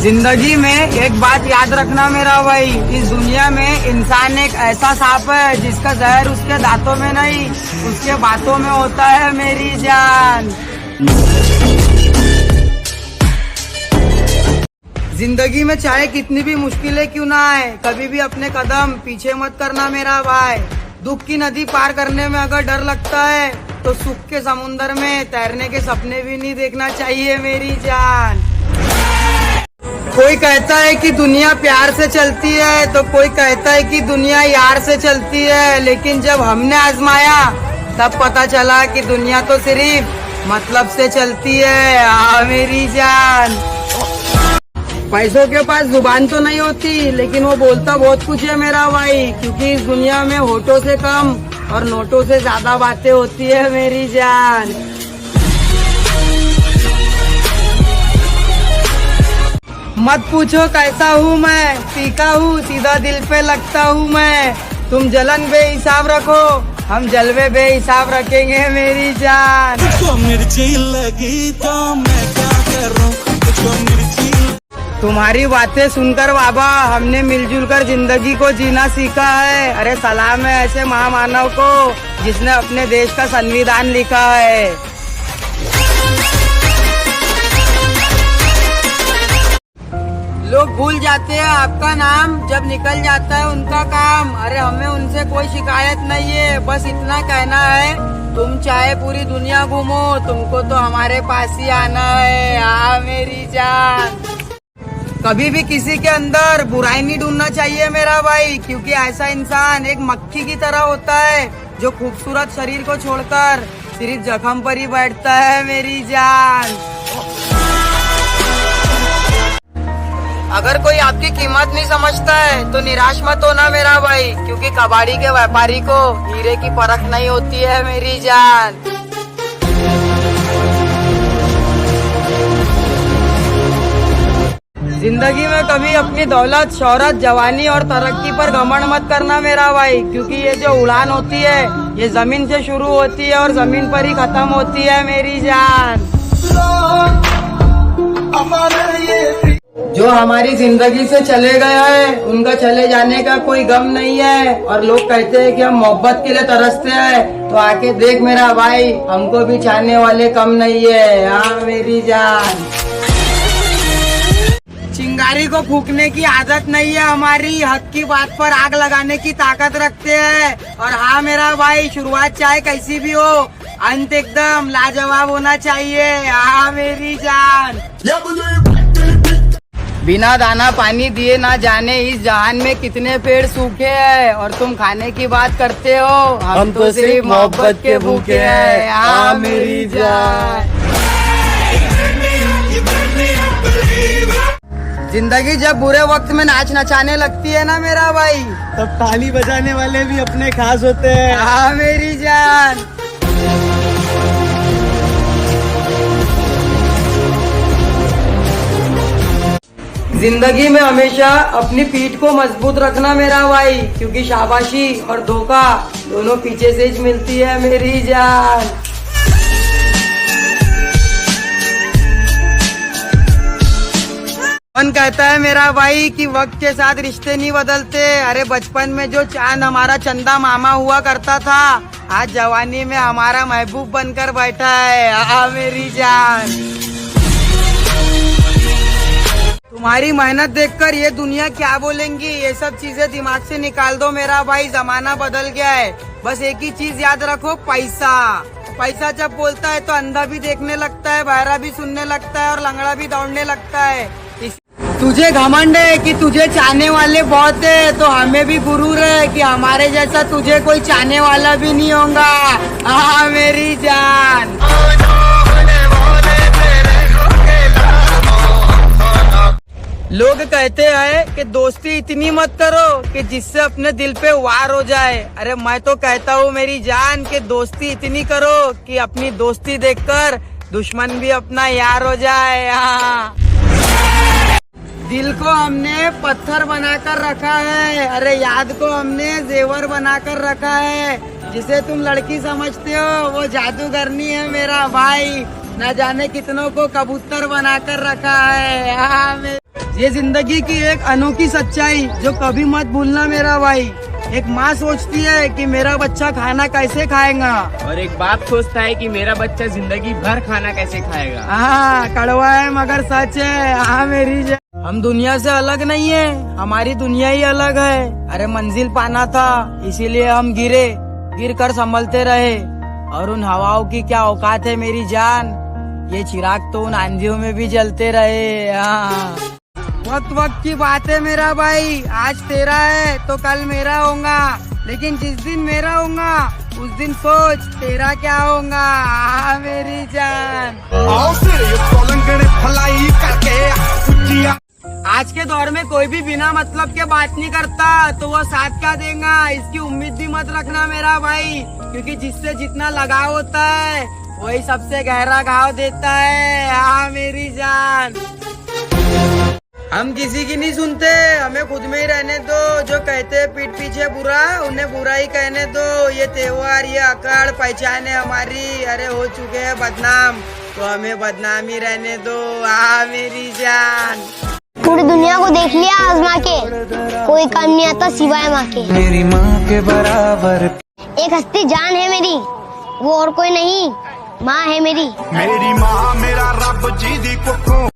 जिंदगी में एक बात याद रखना मेरा भाई, इस दुनिया में इंसान एक ऐसा सांप है जिसका जहर उसके दांतों में नहीं उसके बातों में होता है मेरी जान। जिंदगी में चाहे कितनी भी मुश्किलें क्यों ना आए, कभी भी अपने कदम पीछे मत करना मेरा भाई। दुख की नदी पार करने में अगर डर लगता है तो सुख के समुंदर में तैरने के सपने भी नहीं देखना चाहिए मेरी जान। कोई कहता है कि दुनिया प्यार से चलती है तो कोई कहता है कि दुनिया यार से चलती है, लेकिन जब हमने आजमाया तब पता चला कि दुनिया तो सिर्फ मतलब से चलती है मेरी जान। पैसों के पास जुबान तो नहीं होती लेकिन वो बोलता बहुत कुछ है मेरा भाई, क्योंकि इस दुनिया में होठों से कम और नोटों से ज्यादा बातें होती है मेरी जान। मत पूछो कैसा हूँ मैं, सीखा हूँ सीधा दिल पे लगता हूँ मैं। तुम जलन बेहिसाब रखो, हम जलवे बेहिसाब रखेंगे मेरी जान। तुझको मिर्ची लगी तो मैं क्या करूँ, तुझको मिर्ची। तुम्हारी बातें सुनकर बाबा हमने मिलजुल कर जिंदगी को जीना सीखा है। अरे सलाम है ऐसे महामानव को जिसने अपने देश का संविधान लिखा है। लोग भूल जाते हैं आपका नाम जब निकल जाता है उनका काम। अरे हमें उनसे कोई शिकायत नहीं है, बस इतना कहना है तुम चाहे पूरी दुनिया घूमो तुमको तो हमारे पास ही आना है मेरी जान। कभी भी किसी के अंदर बुराई नहीं ढूंढना चाहिए मेरा भाई, क्योंकि ऐसा इंसान एक मक्खी की तरह होता है जो खूबसूरत शरीर को छोड़कर सिर्फ जख्म पर ही बैठता है मेरी जान। अगर कोई आपकी कीमत नहीं समझता है तो निराश मत होना मेरा भाई, क्योंकि कबाड़ी के व्यापारी को हीरे की परख नहीं होती है मेरी जान। जिंदगी में कभी अपनी दौलत, शोहरत, जवानी और तरक्की पर घमंड मत करना मेरा भाई, क्योंकि ये जो उड़ान होती है ये जमीन से शुरू होती है और जमीन पर ही खत्म होती है मेरी जान। जो हमारी जिंदगी से चले गए हैं उनका चले जाने का कोई गम नहीं है, और लोग कहते हैं कि हम मोहब्बत के लिए तरसते हैं, तो आके देख मेरा भाई हमको भी चाहने वाले कम नहीं है मेरी जान। चिंगारी को फूकने की आदत नहीं है हमारी, हक की बात पर आग लगाने की ताकत रखते हैं। और हाँ मेरा भाई, शुरुआत चाहे कैसी भी हो अंत एकदम लाजवाब होना चाहिए मेरी जान। बिना दाना पानी दिए ना जाने इस जहान में कितने पेड़ सूखे हैं, और तुम खाने की बात करते हो हम तो सिर्फ मोहब्बत के भूखे हैं मेरी जान। जिंदगी जब बुरे वक्त में नाच नचाने लगती है ना मेरा भाई, तब ताली बजाने वाले भी अपने खास होते हैं मेरी जान। जिंदगी में हमेशा अपनी पीठ को मजबूत रखना मेरा भाई, क्योंकि शाबाशी और धोखा दोनों पीछे से ही मिलती है मेरी जान। मन कहता है मेरा भाई कि वक्त के साथ रिश्ते नहीं बदलते। अरे बचपन में जो चांद हमारा चंदा मामा हुआ करता था आज जवानी में हमारा महबूब बनकर बैठा है मेरी जान। तुम्हारी मेहनत देखकर ये दुनिया क्या बोलेंगी, ये सब चीजें दिमाग से निकाल दो मेरा भाई, जमाना बदल गया है। बस एक ही चीज याद रखो, पैसा। पैसा जब बोलता है तो अंधा भी देखने लगता है, बहरा भी सुनने लगता है और लंगड़ा भी दौड़ने लगता है। तुझे घमंड है कि तुझे चाहने वाले बहुत है, तो हमें भी गुरूर है कि हमारे जैसा तुझे कोई चाहने वाला भी नहीं होगा मेरी जान। लोग कहते हैं कि दोस्ती इतनी मत करो कि जिससे अपने दिल पे वार हो जाए। अरे मैं तो कहता हूँ मेरी जान कि दोस्ती इतनी करो कि अपनी दोस्ती देखकर दुश्मन भी अपना यार हो जाए। दिल को हमने पत्थर बनाकर रखा है, अरे याद को हमने जेवर बनाकर रखा है। जिसे तुम लड़की समझते हो वो जादूगरनी है मेरा भाई, न जाने कितनों को कबूतर बनाकर रखा है। ये जिंदगी की एक अनोखी सच्चाई जो कभी मत भूलना मेरा भाई। एक माँ सोचती है कि मेरा बच्चा खाना कैसे खाएगा, और एक बाप सोचता है कि मेरा बच्चा जिंदगी भर खाना कैसे खाएगा। हाँ कड़वा है मगर सच है। हाँ मेरी हम दुनिया से अलग नहीं है, हमारी दुनिया ही अलग है। अरे मंजिल पाना था इसीलिए हम गिर कर संभलते रहे। और उन हवाओं की क्या औकात है मेरी जान, ये चिराग तो उन आंधियों में भी जलते रहे। हाँ वक्त की बात है मेरा भाई, आज तेरा है तो कल मेरा होगा, लेकिन जिस दिन मेरा होगा उस दिन सोच तेरा क्या होगा। हाँ मेरी जान। आज के दौर में कोई भी बिना मतलब के बात नहीं करता तो वो साथ क्या देगा, इसकी उम्मीद भी मत रखना मेरा भाई, क्योंकि जिससे जितना लगाव होता है वही सबसे गहरा घाव देता है। हाँ मेरी जान। हम किसी की नहीं सुनते, हमें खुद में ही रहने दो। जो कहते हैं पीठ पीछे बुरा, उन्हें बुरा ही कहने दो। ये त्योहार, ये अखाड़ पहचान है हमारी। अरे हो चुके हैं बदनाम तो हमें बदनाम ही रहने दो। हाँ मेरी जान। पूरी दुनिया को देख लिया आजमा के, कोई काम नहीं आता सिवाय माँ के। मेरी माँ के बराबर एक हस्ती जान है मेरी, वो और कोई नहीं, माँ है मेरी। मेरी माँ मेरा रब जी दी कुखों